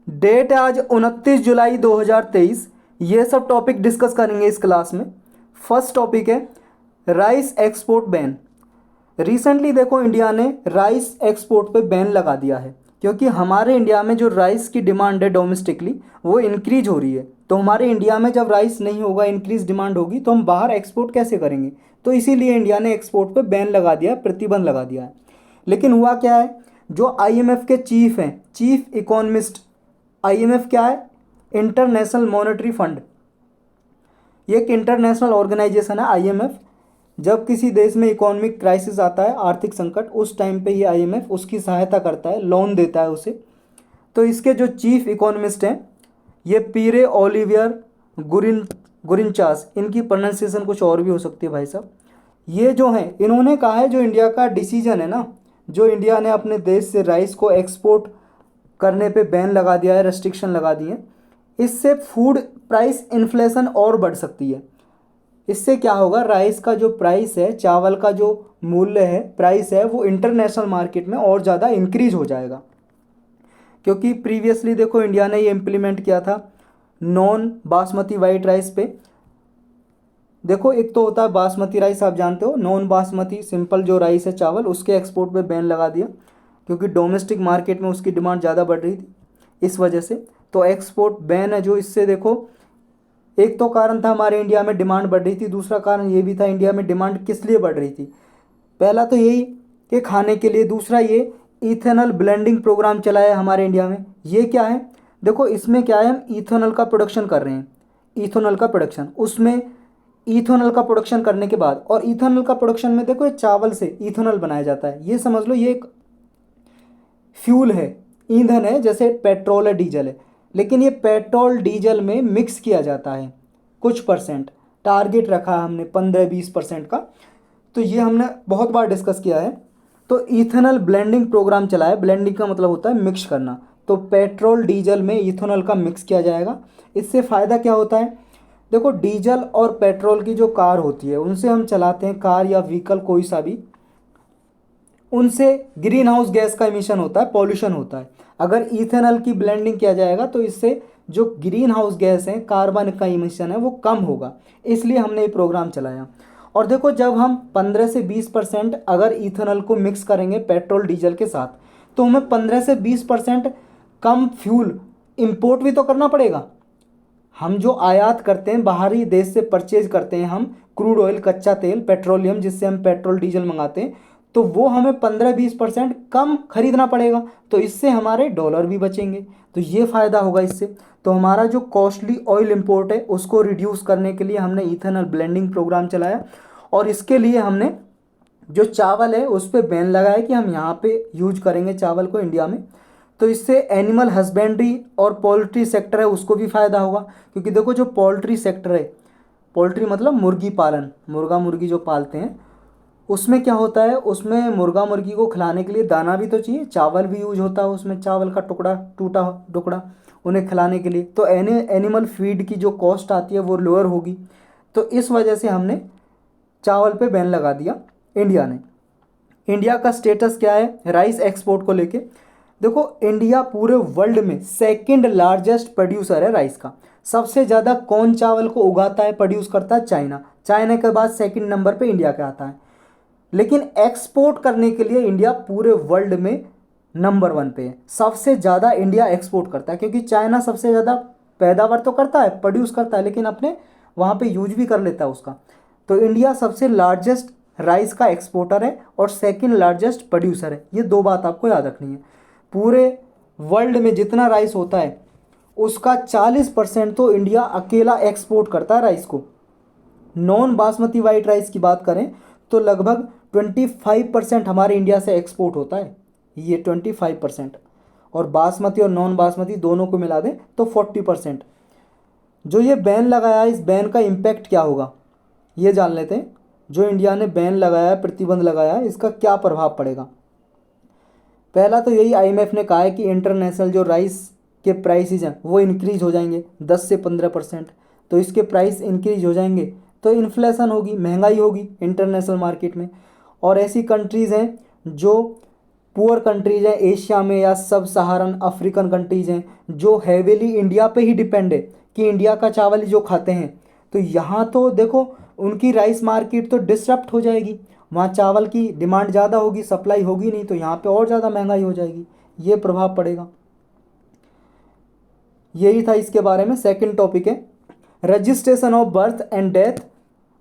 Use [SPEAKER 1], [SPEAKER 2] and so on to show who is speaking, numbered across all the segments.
[SPEAKER 1] Date है आज 29 जुलाई 2023। ये सब टॉपिक डिस्कस करेंगे इस क्लास में। फर्स्ट टॉपिक है राइस एक्सपोर्ट बैन। रिसेंटली देखो इंडिया ने राइस एक्सपोर्ट पे बैन लगा दिया है, क्योंकि हमारे इंडिया में जो राइस की डिमांड है डोमेस्टिकली वो इंक्रीज हो रही है। तो हमारे इंडिया में जब राइस नहीं होगा, इंक्रीज डिमांड होगी, तो हम बाहर एक्सपोर्ट कैसे करेंगे। तो इसीलिए इंडिया ने एक्सपोर्ट पे बैन लगा दिया, प्रतिबंध लगा दिया है। लेकिन हुआ क्या है, जो आईएमएफ के चीफ हैं, चीफ इकोनॉमिस्ट, आईएमएफ क्या है, इंटरनेशनल मॉनेटरी फंड, ये एक इंटरनेशनल ऑर्गेनाइजेशन है आईएमएफ। जब किसी देश में इकोनॉमिक क्राइसिस आता है, आर्थिक संकट, उस टाइम पे ही आईएमएफ उसकी सहायता करता है, लोन देता है उसे। तो इसके जो चीफ इकोनॉमिस्ट हैं ये पीरे ओलिवियर गुरिंचास, इनकी प्रोनाउंसिएशन कुछ और भी हो सकती है भाई साहब। ये जो हैं इन्होंने कहा है जो इंडिया का डिसीजन है ना, जो इंडिया ने अपने देश से राइस को एक्सपोर्ट करने पे बैन लगा दिया है, रेस्ट्रिक्शन लगा दिए, इससे फूड प्राइस इन्फ्लेशन और बढ़ सकती है। इससे क्या होगा, राइस का जो प्राइस है, चावल का जो मूल्य है, प्राइस है, वो इंटरनेशनल मार्केट में और ज़्यादा इंक्रीज हो जाएगा। क्योंकि प्रीवियसली देखो इंडिया ने ये इम्प्लीमेंट किया था नॉन बासमती वाइट राइस पे। देखो एक तो होता है बासमती राइस, आप जानते हो, नॉन बासमती सिंपल जो राइस है, चावल, उसके एक्सपोर्ट पे बैन लगा दिया, क्योंकि डोमेस्टिक मार्केट में उसकी डिमांड ज़्यादा बढ़ रही थी, इस वजह से। तो एक्सपोर्ट बैन है जो, इससे देखो एक तो कारण था हमारे इंडिया में डिमांड बढ़ रही थी, दूसरा कारण ये भी था इंडिया में डिमांड किस लिए बढ़ रही थी। पहला तो यही कि खाने के लिए, दूसरा ये इथेनॉल ब्लेंडिंग प्रोग्राम चलाया हमारे इंडिया में। ये क्या है, देखो इसमें क्या है, हम इथेनॉल का प्रोडक्शन कर रहे हैं, इथेनॉल का प्रोडक्शन, उसमें इथेनॉल का प्रोडक्शन करने के बाद, और इथेनॉल का प्रोडक्शन में देखो ये चावल से इथेनॉल बनाया जाता है। ये समझ लो ये एक फ्यूल है, ईंधन है, जैसे पेट्रोल है, डीजल है, लेकिन ये पेट्रोल डीजल में मिक्स किया जाता है कुछ परसेंट। टारगेट रखा है हमने 15-20% का, तो ये हमने बहुत बार डिस्कस किया है। तो इथेनॉल ब्लेंडिंग प्रोग्राम चला है, ब्लेंडिंग का मतलब होता है मिक्स करना। तो पेट्रोल डीजल में इथेनॉल का मिक्स किया जाएगा। इससे फ़ायदा क्या होता है, देखो डीजल और पेट्रोल की जो कार होती है, उनसे हम चलाते हैं कार या व्हीकल कोई सा भी, उनसे ग्रीन हाउस गैस का इमिशन होता है, पॉल्यूशन होता है। अगर इथेनॉल की ब्लेंडिंग किया जाएगा तो इससे जो ग्रीन हाउस गैस है, कार्बन का इमिशन है, वो कम होगा। इसलिए हमने ये प्रोग्राम चलाया। और देखो जब हम 15 से 20% अगर इथेनॉल को मिक्स करेंगे पेट्रोल डीजल के साथ, तो हमें 15 से 20% कम फ्यूल इंपोर्ट भी तो करना पड़ेगा। हम जो आयात करते हैं, बाहरी देश से परचेज करते हैं हम क्रूड ऑयल, कच्चा तेल, पेट्रोलियम, जिससे हम पेट्रोल डीजल मंगाते हैं, तो वो हमें 15-20% कम खरीदना पड़ेगा। तो इससे हमारे डॉलर भी बचेंगे, तो ये फ़ायदा होगा इससे। तो हमारा जो कॉस्टली ऑयल इंपोर्ट है उसको रिड्यूस करने के लिए हमने इथेनॉल ब्लेंडिंग प्रोग्राम चलाया। और इसके लिए हमने जो चावल है उस पर बैन लगाया कि हम यहाँ पे यूज करेंगे चावल को इंडिया में। तो इससे एनिमल हस्बेंड्री और पोल्ट्री सेक्टर है उसको भी फ़ायदा होगा, क्योंकि देखो जो पोल्ट्री सेक्टर है, पोल्ट्री मतलब मुर्गी पालन, मुर्गा मुर्गी जो पालते हैं, उसमें क्या होता है, उसमें मुर्गा मुर्गी को खिलाने के लिए दाना भी तो चाहिए, चावल भी यूज होता है उसमें, चावल का टुकड़ा, टूटा टुकड़ा उन्हें खिलाने के लिए। तो एनिमल फीड की जो कॉस्ट आती है वो लोअर होगी। तो इस वजह से हमने चावल पे बैन लगा दिया इंडिया ने। इंडिया का स्टेटस क्या है राइस एक्सपोर्ट को लेके, देखो इंडिया पूरे वर्ल्ड में सेकंड लार्जेस्ट प्रोड्यूसर है राइस का। सबसे ज़्यादा कौन चावल को उगाता है, प्रोड्यूस करता है, चाइना। चाइना के बाद सेकंड नंबर पे इंडिया का आता है। लेकिन एक्सपोर्ट करने के लिए इंडिया पूरे वर्ल्ड में नंबर 1 पे है। सबसे ज़्यादा इंडिया एक्सपोर्ट करता है, क्योंकि चाइना सबसे ज़्यादा पैदावार तो करता है, प्रोड्यूस करता है, लेकिन अपने वहाँ पे यूज भी कर लेता है उसका। तो इंडिया सबसे लार्जेस्ट राइस का एक्सपोर्टर है और सेकंड लार्जेस्ट प्रोड्यूसर है। ये दो बात आपको याद रखनी है। पूरे वर्ल्ड में जितना राइस होता है उसका 40% तो इंडिया अकेला एक्सपोर्ट करता है राइस को। नॉन बासमती वाइट राइस की बात करें तो लगभग 25% हमारे इंडिया से एक्सपोर्ट होता है, ये 25%। और बासमती और नॉन बासमती दोनों को मिला दें तो 40%। जो ये बैन लगाया, इस बैन का इम्पैक्ट क्या होगा ये जान लेते हैं। जो इंडिया ने बैन लगाया, प्रतिबंध लगाया, इसका क्या प्रभाव पड़ेगा। पहला तो यही आईएमएफ ने कहा है कि इंटरनेशनल जो राइस के प्राइसेज हैं वो इंक्रीज हो जाएंगे 10 से 15%। तो इसके प्राइस इंक्रीज हो जाएंगे तो इन्फ्लेशन होगी, महंगाई होगी इंटरनेशनल मार्केट में। और ऐसी कंट्रीज़ हैं जो पुअर कंट्रीज हैं एशिया में या सब सहारन अफ्रीकन कंट्रीज हैं जो हैवीली इंडिया पे ही डिपेंड है कि इंडिया का चावल ही जो खाते हैं, तो यहाँ तो देखो उनकी राइस मार्केट तो डिसरप्ट हो जाएगी, वहाँ चावल की डिमांड ज़्यादा होगी, सप्लाई होगी नहीं, तो यहाँ पे और ज़्यादा महंगाई हो जाएगी, ये प्रभाव पड़ेगा। यही था इसके बारे में। सेकंड टॉपिक है registration of birth and death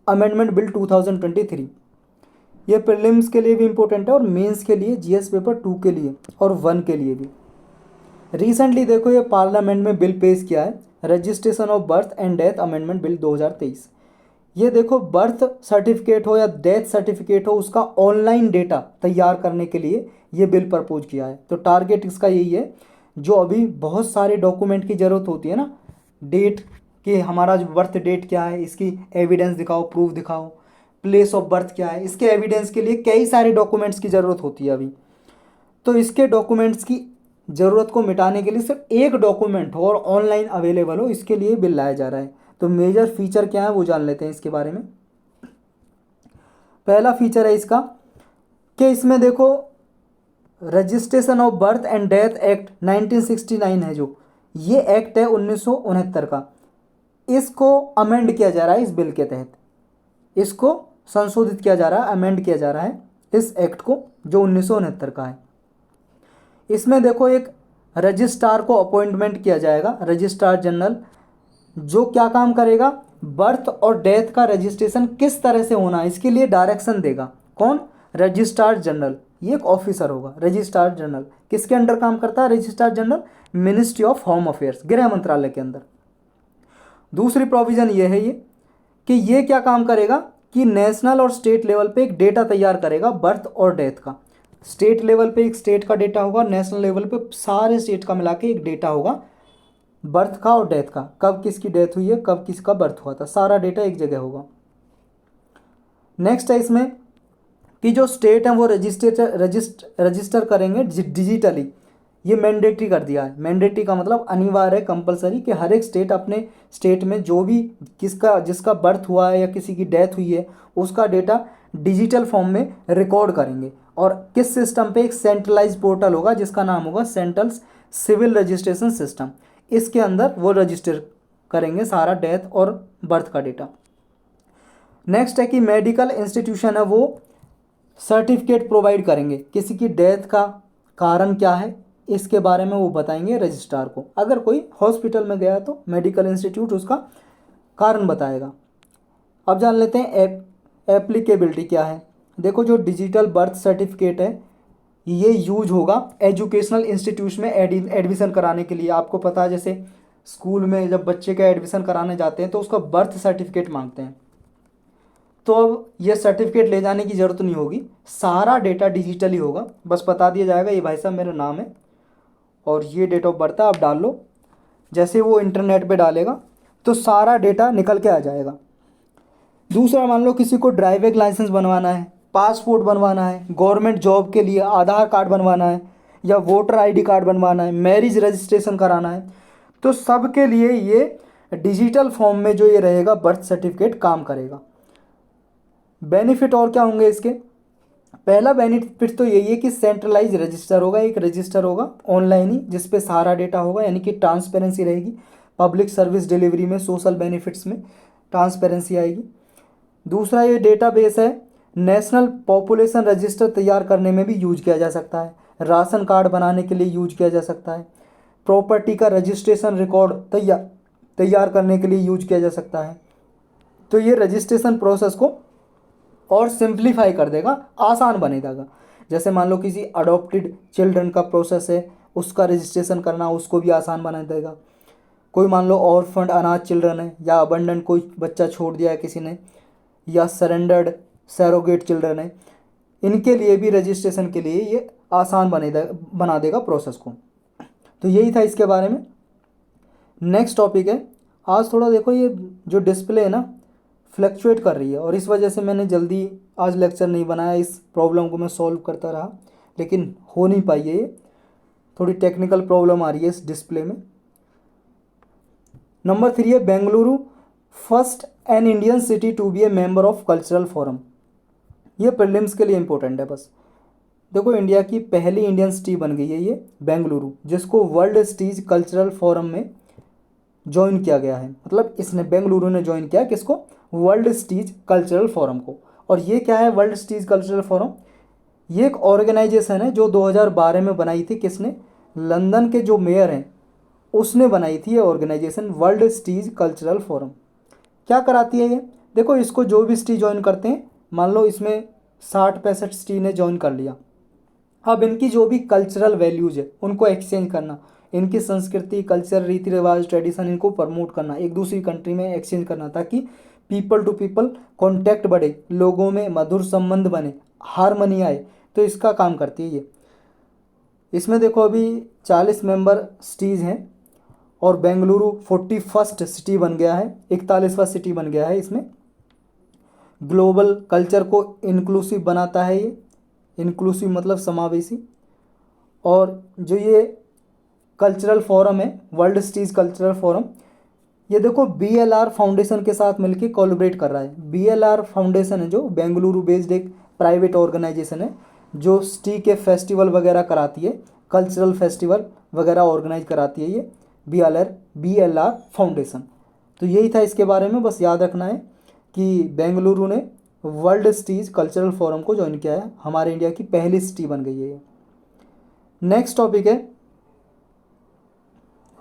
[SPEAKER 1] amendment bill 2023। ये प्रीलिम्स के लिए भी इंपॉर्टेंट है और मेंस के लिए, जीएस पेपर 2 के लिए और 1 के लिए भी। रिसेंटली देखो ये पार्लियामेंट में बिल पेश किया है, registration of birth and death amendment bill 2023। ये देखो बर्थ सर्टिफिकेट हो या डेथ सर्टिफिकेट हो, उसका ऑनलाइन डेटा तैयार करने के लिए ये बिल प्रपोज किया है। तो टारगेट इसका यही है, जो अभी बहुत सारे डॉक्यूमेंट की ज़रूरत होती है ना, डेट कि हमारा जो बर्थ डेट क्या है, इसकी एविडेंस दिखाओ, प्रूफ दिखाओ, प्लेस ऑफ बर्थ क्या है, इसके एविडेंस के लिए कई सारे डॉक्यूमेंट्स की ज़रूरत होती है अभी। तो इसके डॉक्यूमेंट्स की ज़रूरत को मिटाने के लिए सिर्फ एक डॉक्यूमेंट हो और ऑनलाइन अवेलेबल हो, इसके लिए बिल लाया जा रहा है। तो मेजर फीचर क्या है वो जान लेते हैं इसके बारे में। पहला फीचर है इसका कि इसमें देखो registration of birth and death act 1969 है, जो ये एक्ट है 1969 का, इसको अमेंड किया जा रहा है इस बिल के तहत, इसको संशोधित किया जा रहा है, अमेंड किया जा रहा है इस एक्ट को जो 1969 का है। इसमें देखो एक रजिस्ट्रार को अपॉइंटमेंट किया जाएगा, रजिस्ट्रार जनरल, जो क्या काम करेगा, बर्थ और डेथ का रजिस्ट्रेशन किस तरह से होना है इसके लिए डायरेक्शन देगा। कौन? रजिस्ट्रार जनरल, ये एक ऑफिसर होगा। रजिस्ट्रार जनरल किसके अंडर काम करता है? Registrar general ministry of home affairs, गृह मंत्रालय के अंदर। दूसरी प्रोविज़न ये है कि ये क्या काम करेगा कि नेशनल और स्टेट लेवल पे एक डेटा तैयार करेगा बर्थ और डेथ का। स्टेट लेवल पे एक स्टेट का डेटा होगा, नेशनल लेवल पे सारे स्टेट का मिला के एक डेटा होगा बर्थ का और डेथ का, कब किसकी डेथ हुई है, कब किसका बर्थ हुआ था, सारा डेटा एक जगह होगा। नेक्स्ट है इसमें कि जो स्टेट हैं वो रजिस्टर करेंगे डिजिटली, ये मैंडेटरी कर दिया है। मैंडेटरी का मतलब अनिवार्य है, कंपलसरी, कि हर एक स्टेट अपने स्टेट में जो भी जिसका बर्थ हुआ है या किसी की डेथ हुई है उसका डेटा डिजिटल फॉर्म में रिकॉर्ड करेंगे। और किस सिस्टम पे? एक सेंट्रलाइज पोर्टल होगा जिसका नाम होगा सेंट्रल सिविल रजिस्ट्रेशन सिस्टम, इसके अंदर वो रजिस्टर करेंगे सारा डेथ और बर्थ का डेटा। नेक्स्ट है कि मेडिकल इंस्टीट्यूशन है वो सर्टिफिकेट प्रोवाइड करेंगे, किसी की डेथ का कारण क्या है इसके बारे में वो बताएंगे रजिस्ट्रार को। अगर कोई हॉस्पिटल में गया तो मेडिकल इंस्टीट्यूट उसका कारण बताएगा। अब जान लेते हैं एप्लीकेबिलिटी क्या है। देखो जो डिजिटल बर्थ सर्टिफिकेट है ये यूज होगा एजुकेशनल इंस्टीट्यूशन में एडमिशन कराने के लिए। आपको पता है जैसे स्कूल में जब बच्चे का एडमिशन कराने जाते हैं तो उसका बर्थ सर्टिफिकेट मांगते हैं, तो अब ये सर्टिफिकेट ले जाने की ज़रूरत नहीं होगी, सारा डेटा डिजिटली होगा। बस बता दिया जाएगा ये भाई साहब मेरा नाम है और ये डेट ऑफ बर्थ है, आप डाल लो। जैसे वो इंटरनेट पे डालेगा तो सारा डेटा निकल के आ जाएगा। दूसरा, मान लो किसी को ड्राइविंग लाइसेंस बनवाना है, पासपोर्ट बनवाना है, गवर्नमेंट जॉब के लिए आधार कार्ड बनवाना है या वोटर आईडी कार्ड बनवाना है, मैरिज रजिस्ट्रेशन कराना है, तो सब के लिए ये डिजिटल फॉर्म में जो ये रहेगा बर्थ सर्टिफिकेट काम करेगा। बेनिफिट और क्या होंगे इसके? पहला बेनिफिट तो यही है कि सेंट्रलाइज रजिस्टर होगा, एक रजिस्टर होगा ऑनलाइन ही जिस पे सारा डेटा होगा, यानी कि ट्रांसपेरेंसी रहेगी। पब्लिक सर्विस डिलीवरी में, सोशल बेनिफिट्स में ट्रांसपेरेंसी आएगी। दूसरा, ये डेटाबेस है नेशनल पॉपुलेशन रजिस्टर तैयार करने में भी यूज किया जा सकता है, राशन कार्ड बनाने के लिए यूज किया जा सकता है, प्रॉपर्टी का रजिस्ट्रेशन रिकॉर्ड तैयार करने के लिए यूज किया जा सकता है। तो ये रजिस्ट्रेशन प्रोसेस को और सिंप्लीफाई कर देगा, आसान बने देगा। जैसे मान लो किसी अडॉप्टेड चिल्ड्रन का प्रोसेस है, उसका रजिस्ट्रेशन करना उसको भी आसान बना देगा। कोई मान लो ऑर्फन अनाथ चिल्ड्रन है या अबंडन कोई बच्चा छोड़ दिया है किसी ने, या सरेंडर्ड सैरोगेट चिल्ड्रन है, इनके लिए भी रजिस्ट्रेशन के लिए ये आसान बना देगा प्रोसेस को। तो यही था इसके बारे में। नेक्स्ट टॉपिक है, आज थोड़ा देखो ये जो डिस्प्ले है ना फ्लक्चुएट कर रही है और इस वजह से मैंने जल्दी आज लेक्चर नहीं बनाया, इस प्रॉब्लम को मैं सॉल्व करता रहा लेकिन हो नहीं पाई है, ये थोड़ी टेक्निकल प्रॉब्लम आ रही है इस डिस्प्ले में। नंबर 3 है Bengaluru first an Indian city to be a member of cultural forum. ये प्रीलिम्स के लिए इंपॉर्टेंट है बस। देखो इंडिया की पहली इंडियन सिटी बन गई है ये बेंगलुरु, जिसको वर्ल्ड सिटीज कल्चरल फोरम में ज्वाइन किया गया है। मतलब इसने बेंगलुरु ने ज्वाइन किया किसको, वर्ल्ड सिटीज कल्चरल फोरम को। और ये क्या है वर्ल्ड सिटीज कल्चरल फोरम, ये एक ऑर्गेनाइजेशन है जो 2012 में बनाई थी, किसने, लंदन के जो मेयर हैं उसने बनाई थी ये organisation world cities cultural forum. क्या कराती है ये, देखो इसको जो भी सिटी ज्वाइन करते हैं, मान लो इसमें 60-65 सिटी ने ज्वाइन कर लिया, अब इनकी जो भी कल्चरल वैल्यूज़ है उनको एक्सचेंज करना, इनकी संस्कृति, कल्चर, रीति रिवाज, ट्रेडिशन, इनको प्रमोट करना, एक दूसरी कंट्री में एक्सचेंज करना, ताकि पीपल टू पीपल कांटेक्ट बढ़े, लोगों में मधुर संबंध बने, हारमनी आए। तो इसका काम करती है ये। इसमें देखो अभी 40 मेंबर सिटीज़ हैं और बेंगलुरु 41st सिटी बन गया है, 41वां सिटी बन गया है इसमें। ग्लोबल कल्चर को इंक्लूसिव बनाता है ये, इंक्लूसिव मतलब समावेशी। और जो ये कल्चरल फोरम है वर्ल्ड सिटीज़ कल्चरल फोरम, ये देखो BLR फाउंडेशन के साथ मिलकर कोलैबोरेट कर रहा है। BLR फाउंडेशन है जो बेंगलुरु बेस्ड एक प्राइवेट ऑर्गेनाइजेशन है जो सिटी के फेस्टिवल वगैरह कराती है, कल्चरल फेस्टिवल वगैरह ऑर्गेनाइज कराती है ये BLR फाउंडेशन। तो यही था इसके बारे में, बस याद रखना है कि बेंगलुरु ने वर्ल्ड सिटीज़ कल्चरल फोरम को ज्वाइन किया है, हमारे इंडिया की पहली सिटी बन गई है ये। नेक्स्ट टॉपिक है,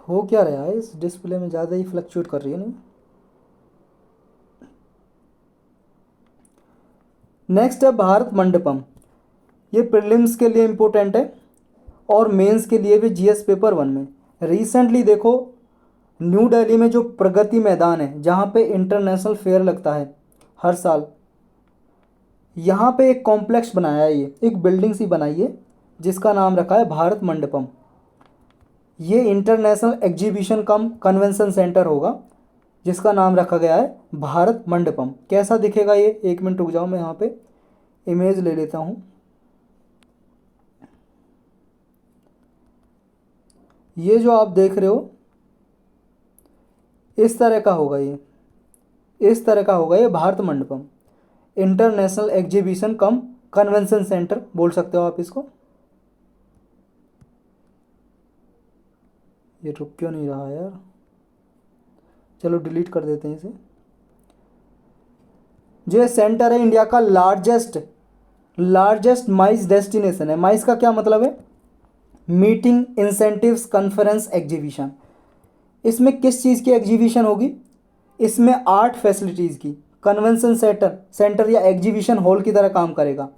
[SPEAKER 1] हो क्या रहा है इस डिस्प्ले में, ज़्यादा ही फ्लक्चुएट कर रही है नहीं। नेक्स्ट है भारत मंडपम। ये प्रीलिम्स के लिए इम्पोर्टेंट है और मेंस के लिए भी GS पेपर 1 में। रिसेंटली देखो न्यू दिल्ली में जो प्रगति मैदान है जहाँ पे इंटरनेशनल फेयर लगता है हर साल, यहाँ पे एक कॉम्प्लेक्स बनाया है, ये एक बिल्डिंग सी बनाई है जिसका नाम रखा है भारत मंडपम। ये इंटरनेशनल एग्जीबिशन कम कन्वेंशन सेंटर होगा जिसका नाम रखा गया है भारत मंडपम। कैसा दिखेगा ये, एक मिनट रुक जाओ, मैं यहाँ पे इमेज ले लेता हूँ। ये जो आप देख रहे हो इस तरह का होगा, ये इस तरह का होगा ये भारत मंडपम, इंटरनेशनल एग्जीबिशन कम कन्वेंशन सेंटर बोल सकते हो आप इसको। ये रुक क्यों नहीं रहा यार, चलो डिलीट कर देते हैं इसे। जो सेंटर है इंडिया का लार्जेस्ट माइस डेस्टिनेशन है। माइस का क्या मतलब है, मीटिंग इंसेंटिव्स कॉन्फ्रेंस एग्जीबिशन। इसमें किस चीज़ की एग्जीबिशन होगी, इसमें आर्ट फैसिलिटीज़ की, कन्वेंशन सेंटर या एग्जीबिशन हॉल की तरह काम करेगा,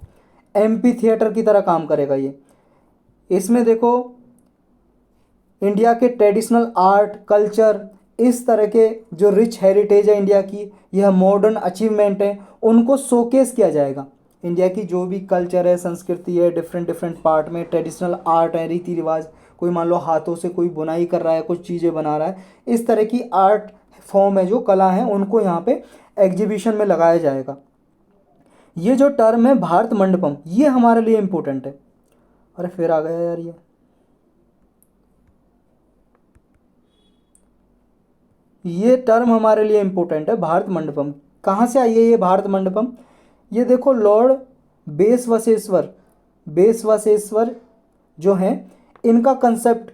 [SPEAKER 1] MP थिएटर की तरह काम करेगा ये। इसमें देखो इंडिया के ट्रेडिशनल आर्ट कल्चर, इस तरह के जो रिच हेरिटेज है इंडिया की, यह मॉडर्न अचीवमेंट है, उनको शोकेस किया जाएगा। इंडिया की जो भी कल्चर है, संस्कृति है, डिफरेंट पार्ट में ट्रेडिशनल आर्ट है, रीति रिवाज, कोई मान लो हाथों से कोई बुनाई कर रहा है, कुछ चीज़ें बना रहा है, इस तरह की आर्ट फॉर्म है जो कला है उनको यहाँ पे एग्जीबिशन में लगाया जाएगा। ये जो टर्म है भारत मंडपम, ये हमारे लिए इम्पोर्टेंट है। अरे फिर आ गया यार ये टर्म हमारे लिए इम्पोर्टेंट है भारत मंडपम। कहाँ से आई है ये भारत मंडपम, ये देखो लॉर्ड बेसवेश्वर जो हैं इनका कंसेप्ट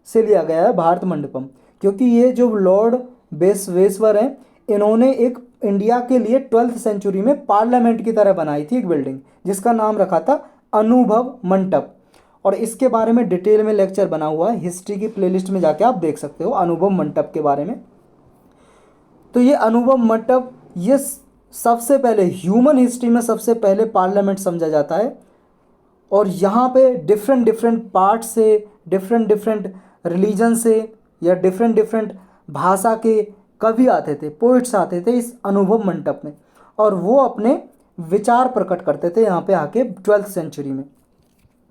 [SPEAKER 1] से लिया गया है भारत मंडपम। क्योंकि ये जो लॉर्ड बेसवेश्वर हैं इन्होंने एक इंडिया के लिए 12th सेंचुरी में पार्लियामेंट की तरह बनाई थी एक बिल्डिंग जिसका नाम रखा था अनुभव मंडप। और इसके बारे में डिटेल में लेक्चर बना हुआ है, हिस्ट्री की प्लेलिस्ट में जाके आप देख सकते हो अनुभव मंडप के बारे में। तो ये अनुभव मंडप ये सबसे पहले ह्यूमन हिस्ट्री में सबसे पहले पार्लियामेंट समझा जाता है। और यहाँ पे डिफरेंट पार्ट से, डिफरेंट रिलीजन से या डिफरेंट भाषा के कवि आते थे, पोइट्स आते थे इस अनुभव मंडप में, और वो अपने विचार प्रकट करते थे यहाँ पे आके 12th सेंचुरी में।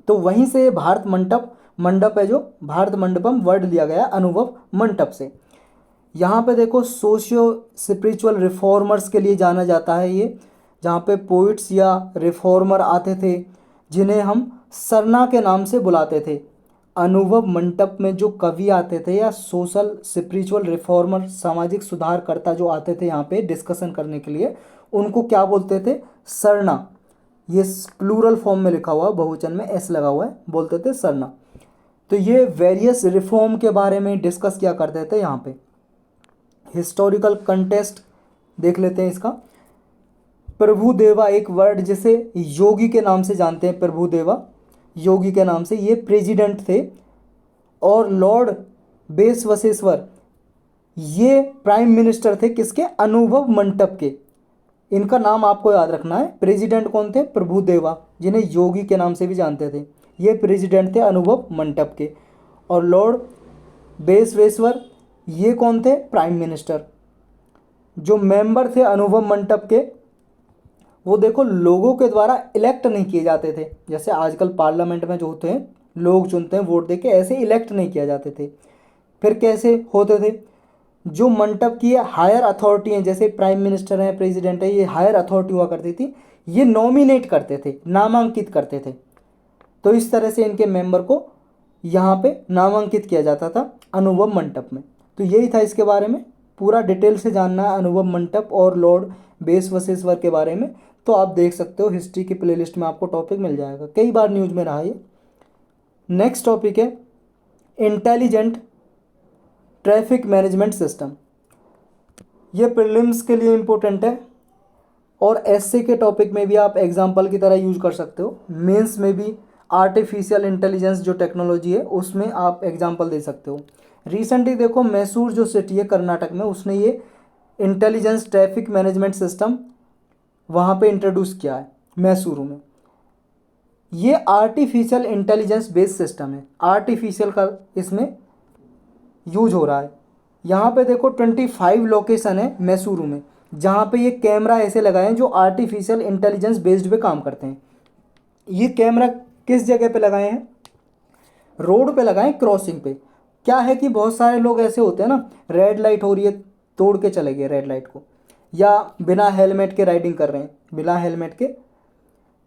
[SPEAKER 1] तो वहीं से भारत मंडप है जो भारत मंडपम वर्ड लिया गया अनुभव मंडप से। यहाँ पे देखो सोशियो स्पिरिचुअल रिफॉर्मर्स के लिए जाना जाता है ये, जहाँ पे पोइट्स या रिफॉर्मर आते थे जिन्हें हम सरना के नाम से बुलाते थे। अनुभव मंडप में जो कवि आते थे या सोशल स्पिरिचुअल रिफॉर्मर, सामाजिक सुधारकर्ता जो आते थे यहाँ पे डिस्कशन करने के लिए, उनको क्या बोलते थे, सरना। ये प्लूरल फॉर्म में लिखा हुआ है, बहुवचन में एस लगा हुआ है, बोलते थे सरना। तो ये वेरियस रिफॉर्म के बारे में डिस्कस किया करते थे। यहाँ पे हिस्टोरिकल कंटेस्ट देख लेते हैं इसका। प्रभुदेवा एक वर्ड जिसे योगी के नाम से जानते हैं, प्रभुदेवा योगी के नाम से, ये प्रेसिडेंट थे। और लॉर्ड बेसवेश्वर ये प्राइम मिनिस्टर थे किसके, अनुभव मंटप के। इनका नाम आपको याद रखना है। प्रेसिडेंट कौन थे, प्रभुदेवा, जिन्हें योगी के नाम से भी जानते थे, ये प्रेसिडेंट थे अनुभव मंटप के। और लॉर्ड बेसवेश्वर ये कौन थे, प्राइम मिनिस्टर। जो मेंबर थे अनुभव मंटप के, वो देखो लोगों के द्वारा इलेक्ट नहीं किए जाते थे, जैसे आजकल पार्लियामेंट में जो होते हैं लोग चुनते हैं वोट देके, ऐसे इलेक्ट नहीं किया जाते थे। फिर कैसे होते थे, जो मंटप की हायर अथॉरिटी हैं, जैसे प्राइम मिनिस्टर हैं, प्रेसिडेंट है, ये हायर अथॉरिटी हुआ करती थी, ये नॉमिनेट करते थे, नामांकित करते थे। तो इस तरह से इनके मेंबर को यहाँ पे नामांकित किया जाता था अनुभव मंटप में। तो यही था इसके बारे में, पूरा डिटेल से जानना है अनुभव मंटप और लॉर्ड बेसवेश्वर के बारे में, तो आप देख सकते हो हिस्ट्री की प्लेलिस्ट में आपको टॉपिक मिल जाएगा, कई बार न्यूज़ में रहा ये। नेक्स्ट टॉपिक है इंटेलिजेंट ट्रैफिक मैनेजमेंट सिस्टम। ये प्रीलिम्स के लिए इम्पोर्टेंट है और एसए के टॉपिक में भी आप एग्जाम्पल की तरह यूज कर सकते हो। मेंस में भी आर्टिफिशियल इंटेलिजेंस जो टेक्नोलॉजी है उसमें आप एग्जाम्पल दे सकते हो। रिसेंटली देखो मैसूर जो सिटी है कर्नाटक में, उसने ये इंटेलिजेंस ट्रैफिक मैनेजमेंट सिस्टम वहाँ पे इंट्रोड्यूस किया है मैसूर में। ये आर्टिफिशियल इंटेलिजेंस बेस्ड सिस्टम है, आर्टिफिशियल का इसमें यूज हो रहा है। यहाँ पे देखो 25 लोकेशन है मैसूरू में, जहाँ पे ये कैमरा ऐसे लगाए हैं जो आर्टिफिशियल इंटेलिजेंस बेस्ड पे काम करते हैं। ये कैमरा किस जगह पे लगाए हैं, रोड पे लगाए, क्रॉसिंग पे। क्या है कि बहुत सारे लोग ऐसे होते हैं ना, रेड लाइट हो रही है तोड़ के चले गए रेड लाइट को, या बिना हेलमेट के राइडिंग कर रहे हैं, बिना हेलमेट के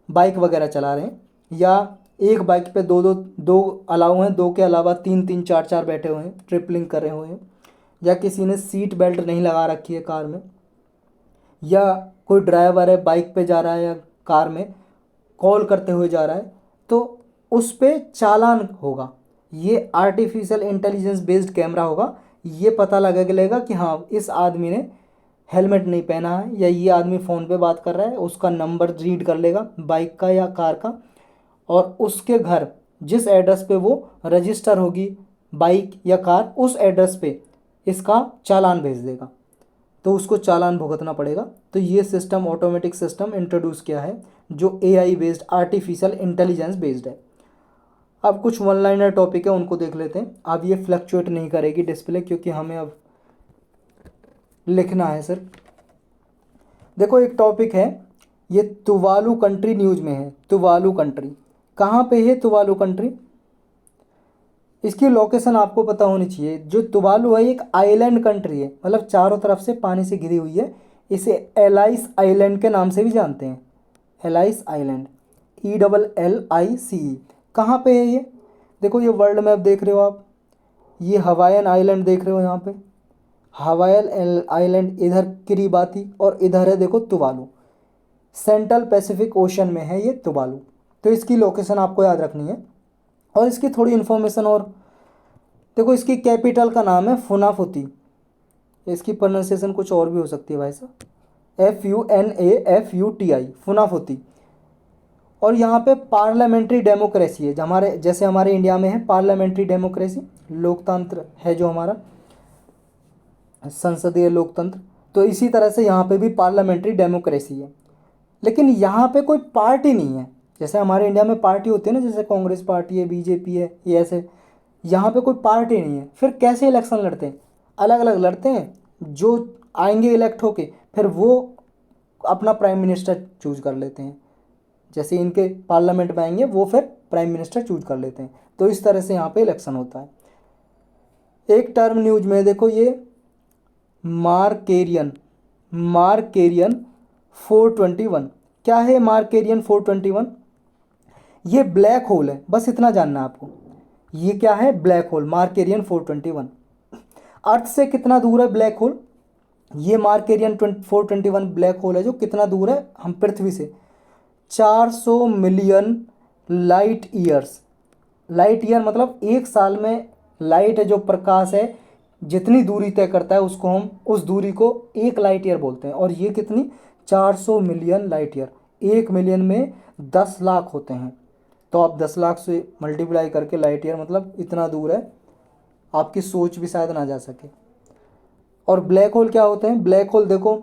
[SPEAKER 1] बाइक वगैरह चला रहे हैं, या एक बाइक पे दो अलाउ हैं, दो के अलावा तीन तीन चार चार बैठे हुए हैं, ट्रिपलिंग कर रहे हुए हैं, या किसी ने सीट बेल्ट नहीं लगा रखी है कार में, या कोई ड्राइवर है बाइक पे जा रहा है या कार में कॉल करते हुए जा रहा है, तो उस पे चालान होगा। ये आर्टिफिशियल इंटेलिजेंस बेस्ड कैमरा होगा, ये पता लगेगा कि हाँ इस आदमी ने हेलमेट नहीं पहना है, या ये आदमी फ़ोन पे बात कर रहा है, उसका नंबर रीड कर लेगा बाइक का या कार का, और उसके घर जिस एड्रेस पे वो रजिस्टर होगी बाइक या कार, उस एड्रेस पे इसका चालान भेज देगा, तो उसको चालान भुगतना पड़ेगा। तो ये सिस्टम ऑटोमेटिक सिस्टम इंट्रोड्यूस किया है जो AI based artificial intelligence based है। अब कुछ वन लाइनर टॉपिक है उनको देख लेते हैं। अब ये फ्लक्चुएट नहीं करेगी डिस्प्ले क्योंकि हमें अब लिखना है सर। देखो एक टॉपिक है, ये तुवालू कंट्री न्यूज़ में है। तुवालू कंट्री कहाँ पे है, तुवालू कंट्री, इसकी लोकेशन आपको पता होनी चाहिए। जो तुवालू है एक आइलैंड कंट्री है, मतलब चारों तरफ से पानी से घिरी हुई है। इसे एलाइस आइलैंड के नाम से भी जानते हैं, एलाइस आइलैंड, ELLICE। कहाँ पे है ये, देखो ये वर्ल्ड मैप देख रहे हो आप, ये हवाईयन आइलैंड देख रहे हो, यहाँ पे हवाईयन आइलैंड, इधर किरिबाती, और इधर है देखो तुवालू। सेंट्रल पैसिफिक ओशन में है ये तुवालू। तो इसकी लोकेशन आपको याद रखनी है। और इसकी थोड़ी इन्फॉर्मेशन और देखो, इसकी कैपिटल का नाम है फुनाफुती। इसकी प्रोनाउंसिएशन कुछ और भी हो सकती है भाई साहब, FUNAFUTI, फुनाफुती। और यहाँ पे पार्लियामेंट्री डेमोक्रेसी है, हमारे जैसे हमारे इंडिया में है पार्लियामेंट्री डेमोक्रेसी, लोकतंत्र है जो हमारा संसदीय लोकतंत्र, तो इसी तरह से यहाँ पे भी पार्लियामेंट्री डेमोक्रेसी है। लेकिन यहाँ पे कोई पार्टी नहीं है, जैसे हमारे इंडिया में पार्टी होती है ना, जैसे कांग्रेस पार्टी है, बीजेपी है, ये ऐसे। यहाँ पे कोई पार्टी नहीं है। फिर कैसे इलेक्शन लड़ते हैं, अलग अलग लड़ते हैं, जो आएंगे इलेक्ट होके फिर वो अपना प्राइम मिनिस्टर चूज कर लेते हैं। जैसे इनके पार्लियामेंट में आएंगे वो फिर प्राइम मिनिस्टर चूज कर लेते हैं। तो इस तरह से यहाँ पे इलेक्शन होता है। एक टर्म न्यूज में देखो, ये मार्केरियन 421, क्या है मार्केरियन 421, ये ब्लैक होल है, बस इतना जानना है आपको। ये क्या है, ब्लैक होल, मार्केरियन 421। अर्थ से कितना दूर है ब्लैक होल, ये मार्केरियन 421 ब्लैक होल है जो कितना दूर है हम पृथ्वी से, 400 million light years. Light year मतलब एक साल में लाइट है जो प्रकाश है जितनी दूरी तय करता है उसको हम उस दूरी को 1 लाइट ईयर बोलते हैं। और ये कितनी, 400 मिलियन लाइट ईयर। 1 मिलियन में 10 लाख होते हैं, तो आप 10 लाख से मल्टीप्लाई करके लाइट ईयर मतलब इतना दूर है, आपकी सोच भी शायद ना जा सके। और ब्लैक होल क्या होते हैं? ब्लैक होल देखो,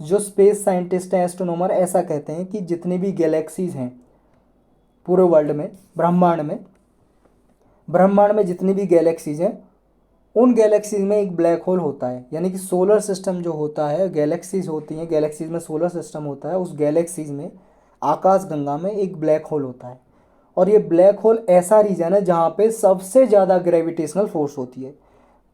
[SPEAKER 1] जो स्पेस साइंटिस्ट हैं, एस्ट्रोनॉमर, ऐसा कहते हैं कि जितनी भी गैलेक्सीज हैं पूरे वर्ल्ड में, ब्रह्मांड में जितनी भी गैलेक्सीज हैं उन गैलेक्सीज में एक ब्लैक होल होता है। यानी कि सोलर सिस्टम जो होता है, गैलेक्सीज होती हैं, गैलेक्सीज में सोलर सिस्टम होता है, उस गैलेक्सीज में, आकाश गंगा में एक ब्लैक होल होता है। और ये ब्लैक होल ऐसा रीजन है जहाँ पे सबसे ज़्यादा ग्रेविटेशनल फोर्स होती है।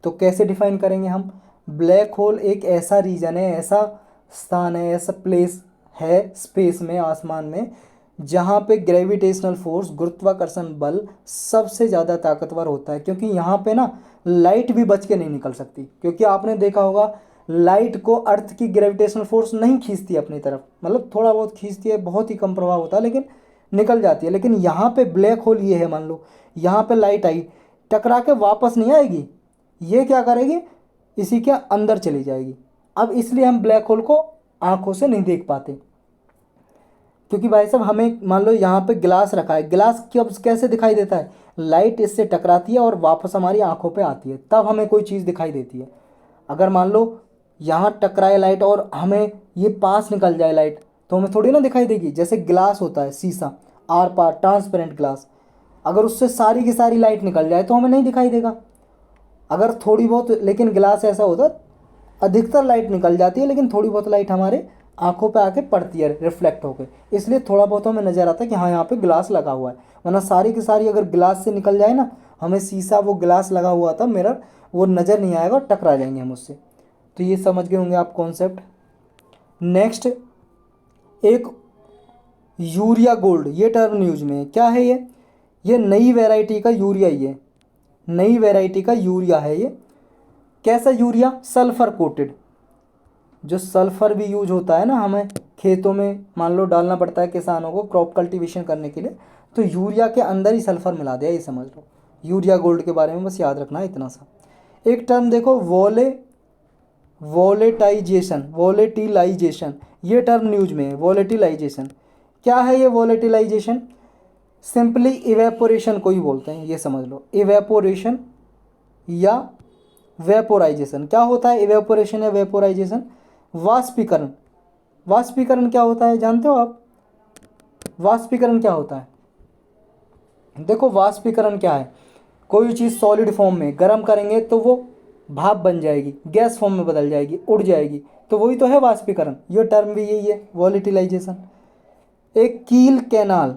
[SPEAKER 1] तो कैसे डिफाइन करेंगे हम? ब्लैक होल एक ऐसा रीजन है, ऐसा स्थान है, ऐसा प्लेस है स्पेस में, आसमान में, जहाँ पे ग्रेविटेशनल फोर्स, गुरुत्वाकर्षण बल सबसे ज़्यादा ताकतवर होता है। क्योंकि यहाँ पे ना लाइट भी बच के नहीं निकल सकती, क्योंकि आपने देखा होगा लाइट को अर्थ की ग्रेविटेशनल फोर्स नहीं खींचती अपनी तरफ, मतलब थोड़ा बहुत खींचती है, बहुत ही कम प्रभाव होता है, लेकिन निकल जाती है। लेकिन यहाँ पे ब्लैक होल ये है, मान लो यहाँ पे लाइट आई, टकरा के वापस नहीं आएगी, ये क्या करेगी, इसी के अंदर चली जाएगी। अब इसलिए हम ब्लैक होल को आंखों से नहीं देख पाते, क्योंकि भाई साहब हमें मान लो यहाँ पे गिलास रखा है, गिलास कब कैसे दिखाई देता है? लाइट इससे टकराती है और वापस हमारी आंखों पे आती है, तब हमें कोई चीज़ दिखाई देती है। अगर मान लो यहाँ टकराए लाइट और हमें ये पास निकल जाए लाइट, तो हमें थोड़ी ना दिखाई देगी। जैसे ग्लास होता है, शीशा, आर पार ट्रांसपेरेंट ग्लास, अगर उससे सारी की सारी लाइट निकल जाए तो हमें नहीं दिखाई देगा। अगर थोड़ी बहुत, लेकिन ग्लास ऐसा होता, अधिकतर लाइट निकल जाती है लेकिन थोड़ी बहुत लाइट हमारे आंखों पे आके पड़ती है रिफ्लेक्ट होकर, इसलिए थोड़ा बहुत हमें नज़र आता है कि हाँ यहाँ पे ग्लास लगा हुआ है। वरना सारी की सारी अगर ग्लास से निकल जाए ना, हमें शीशा, वो ग्लास लगा हुआ था मिरर, वो नज़र नहीं आएगा और टकरा जाएंगे हम उससे। तो ये समझ गए होंगे आप कॉन्सेप्ट। नेक्स्ट, एक यूरिया गोल्ड, ये टर्म न्यूज में है। क्या है ये नई वैरायटी का यूरिया, ये नई वैरायटी का यूरिया है। ये कैसा यूरिया? Sulphur coated. जो सल्फर भी यूज होता है ना, हमें खेतों में मान लो डालना पड़ता है किसानों को क्रॉप कल्टीवेशन करने के लिए, तो यूरिया के अंदर ही सल्फर मिला दिया, ये समझ लो। यूरिया गोल्ड के बारे में बस याद रखना है इतना सा। एक टर्म देखो, वोलेटिलाइजेशन, ये टर्म न्यूज में है। वोलेटिलाइजेशन क्या है? ये वोलेटिलाइजेशन सिंपली इवेपोरेशन को ही बोलते हैं, ये समझ लो। इवेपोरेशन या वेपोराइजेशन, क्या होता है इवेपोरेशन या वेपोराइजेशन? वाष्पीकरण। वाष्पीकरण क्या होता है जानते हो आप? वाष्पीकरण क्या होता है? देखो वाष्पीकरण क्या है, कोई चीज़ सॉलिड फॉर्म में गर्म करेंगे तो वो भाप बन जाएगी, गैस फॉर्म में बदल जाएगी, उड़ जाएगी, तो वही तो है वाष्पीकरण। ये टर्म भी यही है, वॉलेटिलाइजेशन। एक कील कैनाल,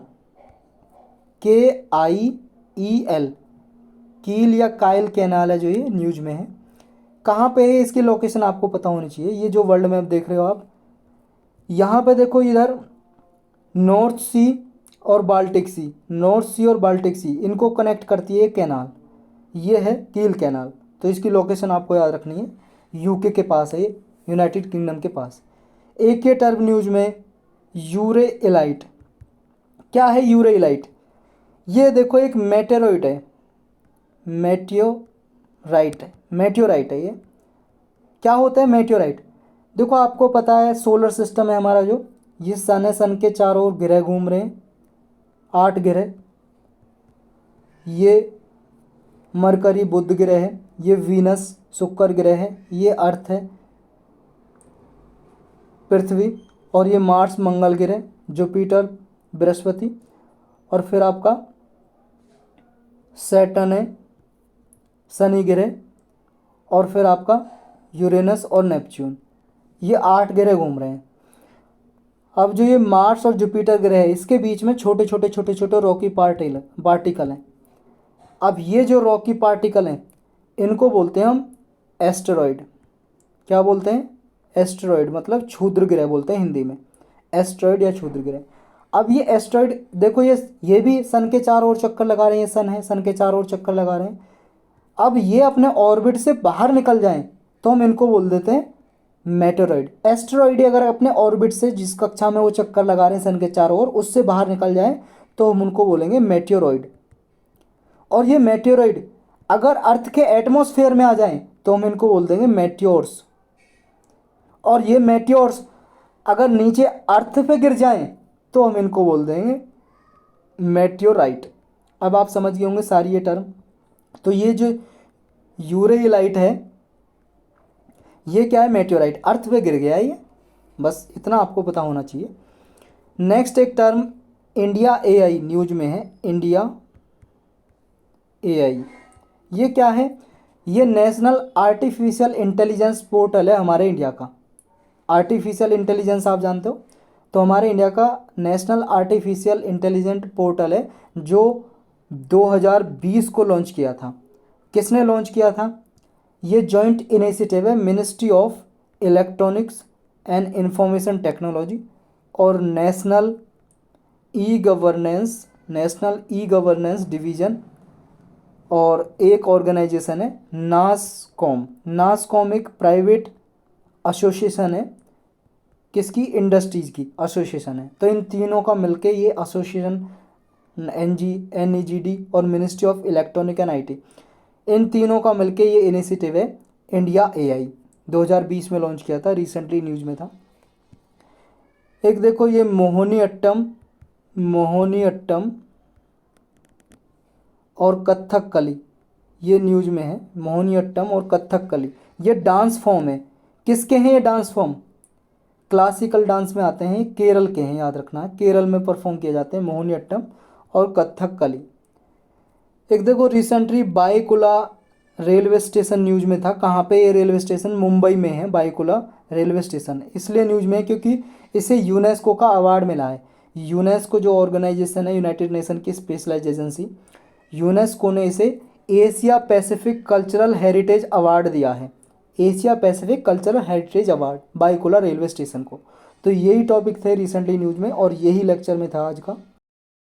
[SPEAKER 1] KIEL, कील या काइल कैनाल है जो ये न्यूज में है। कहाँ पे है इसकी लोकेशन आपको पता होनी चाहिए। ये जो वर्ल्ड मैप देख रहे हो आप, यहाँ पे देखो, इधर नॉर्थ सी और बाल्टिक सी, नॉर्थ सी और बाल्टिक सी, इनको कनेक्ट करती है कैनाल, ये है कील कैनाल। तो इसकी लोकेशन आपको याद रखनी है, यूके के पास है ये, यूनाइटेड किंगडम के पास। एक ये टर्म न्यूज में, यूरेइलाइट। क्या है यूरेइलाइट? ये देखो एक मेटेरोइड है, मेटियोराइट है ये। क्या होता है मेटियोराइट? देखो आपको पता है सोलर सिस्टम है हमारा, जो ये सन है, सन के चारों ओर ग्रह घूम रहे हैं, 8 ग्रह। ये मरकरी बुध ग्रह है, ये वीनस शुक्र ग्रह है, ये अर्थ है पृथ्वी, और ये मार्स मंगल ग्रह, जुपिटर बृहस्पति, और फिर आपका सैटर्न है शनि ग्रह, और फिर आपका यूरेनस और नेपच्यून। ये 8 ग्रह घूम रहे हैं। अब जो ये मार्स और जुपिटर ग्रह है, इसके बीच में छोटे छोटे रॉकी पार्टिकल हैं। अब ये जो रॉकी पार्टिकल हैं, इनको बोलते हैं हम एस्टेरॉयड। क्या बोलते हैं? एस्टेरॉयड, मतलब क्षुद्र ग्रह बोलते हैं हिंदी में, एस्टेरॉयड या क्षुद्र ग्रह। अब ये एस्टेरॉयड देखो, ये भी सन के चारों ओर चक्कर लगा रहे हैं, सन है, सन के चारों ओर चक्कर लगा रहे हैं। अब ये अपने ऑर्बिट से बाहर निकल जाएं तो हम इनको बोल देते हैं मेटेरॉइड। एस्टेरॉइड अगर अपने ऑर्बिट से, जिस कक्षा में वो चक्कर लगा रहे हैं सन के चारों ओर, उससे बाहर निकल जाए तो हम उनको बोलेंगे मेटेरॉइड। और ये मेटेरॉइड अगर अर्थ के एटमॉस्फेयर में आ जाएं तो हम इनको बोल देंगे मेट्योर्स। और ये मेट्योर्स अगर नीचे अर्थ पे गिर जाएं तो हम इनको बोल देंगे मेट्योराइट। अब आप समझ गए होंगे सारी ये टर्म। तो ये जो यूरेइलाइट है ये क्या है, मेट्योराइट, अर्थ पे गिर गया है ये, बस इतना आपको पता होना चाहिए। नेक्स्ट एक टर्म इंडिया एआई न्यूज में है, इंडिया एआई। ये क्या है, ये नेशनल आर्टिफिशियल इंटेलिजेंस पोर्टल है हमारे इंडिया का। आर्टिफिशियल इंटेलिजेंस आप जानते हो, तो हमारे इंडिया का नेशनल आर्टिफिशियल इंटेलिजेंट पोर्टल है जो 2020 को लॉन्च किया था। किसने लॉन्च किया था, ये जॉइंट इनिशिएटिव है ministry of electronics and information technology और नेशनल ई गवर्नेंस डिवीज़न, और एक ऑर्गेनाइजेशन है नासकॉम। नासकॉम एक प्राइवेट एसोसिएशन है, किसकी, इंडस्ट्रीज़ की एसोसिएशन है। तो इन तीनों का मिलके ये एसोसिएशन NEGD और ministry of electronic and IT, इन तीनों का मिलके ये इनिशिएटिव है इंडिया एआई। 2020 में लॉन्च किया था, रिसेंटली न्यूज़ में था। एक देखो ये मोहिनीअट्टम और कथकली, ये न्यूज़ में है। मोहिनीअट्टम और कथकली ये डांस फॉर्म है, किसके हैं ये डांस फॉर्म, क्लासिकल डांस में आते हैं, केरल के हैं, याद रखना है, केरल में परफॉर्म किए जाते हैं मोहिनीअट्टम और कथकली। एक देखो रिसेंटली बाईकुला रेलवे स्टेशन न्यूज़ में था। कहाँ पे ये रेलवे स्टेशन, मुंबई में है बाईकुला रेलवे स्टेशन। इसलिए न्यूज़ में है क्योंकि इसे यूनेस्को का अवार्ड मिला है। यूनेस्को जो ऑर्गेनाइजेशन है, यूनाइटेड नेशन की स्पेशलाइज एजेंसी, यूनेस्को ने इसे Asia Pacific cultural heritage award दिया है, Asia Pacific cultural heritage award Byculla railway station को। तो यही टॉपिक थे रिसेंटली न्यूज़ में और यही लेक्चर में था आज का।